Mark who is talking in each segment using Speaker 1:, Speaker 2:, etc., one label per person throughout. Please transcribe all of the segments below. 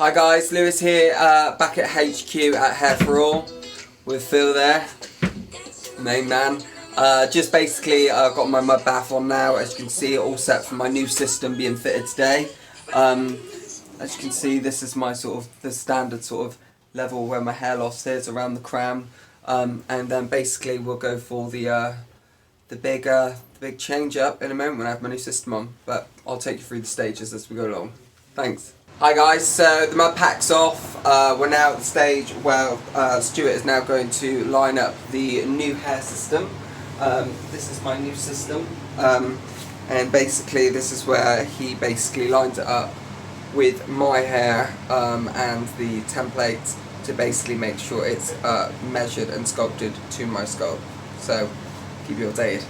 Speaker 1: Hi guys, Lewis here, back at HQ at Hair for All with Phil there, main man. Just basically got my mud bath on now. As you can see, all set for my new system being fitted today. As you can see, this is my the standard level where my hair loss is around the crown, and then basically we'll go for the big change up in a moment when I have my new system on. But I'll take you through the stages as we go along. Thanks. Hi guys, so the mud pack's off. We're now at the stage where Stuart is now going to line up the new hair system. This is my new system, and basically this is where he basically lines it up with my hair and the template to basically make sure it's measured and sculpted to my scalp. So keep you updated.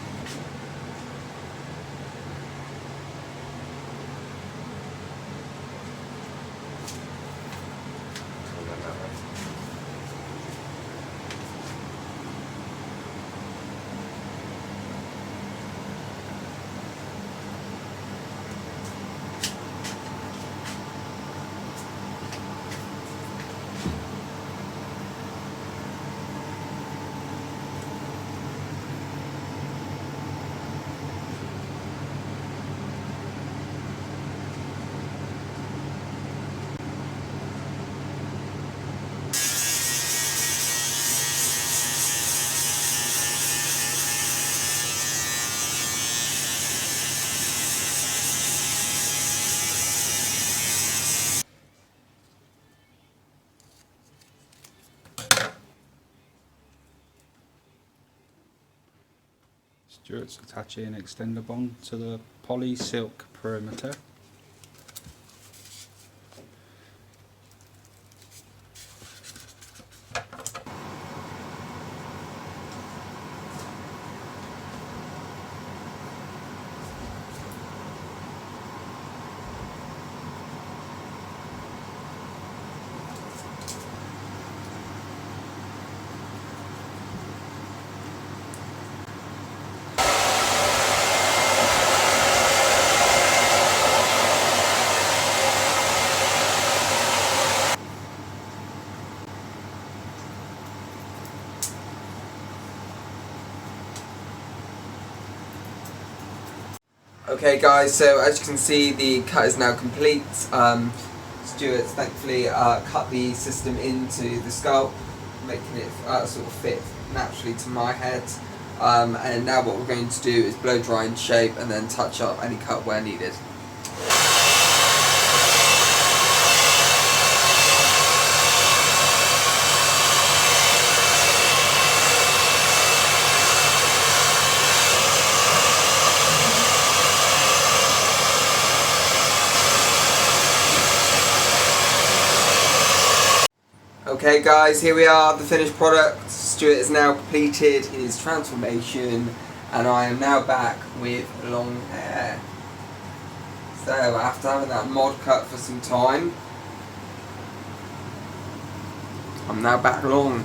Speaker 2: Stuart's attaching extender bond to the poly silk perimeter.
Speaker 1: Okay guys, so as you can see, the cut is now complete. Stuart's thankfully cut the system into the scalp, making it fit naturally to my head. And now what we're going to do is blow dry and shape and then touch up any cut where needed. Okay guys, here we are, the finished product. Stuart has now completed his transformation and I am now back with long hair. So after having that mod cut for some time, I'm now back long.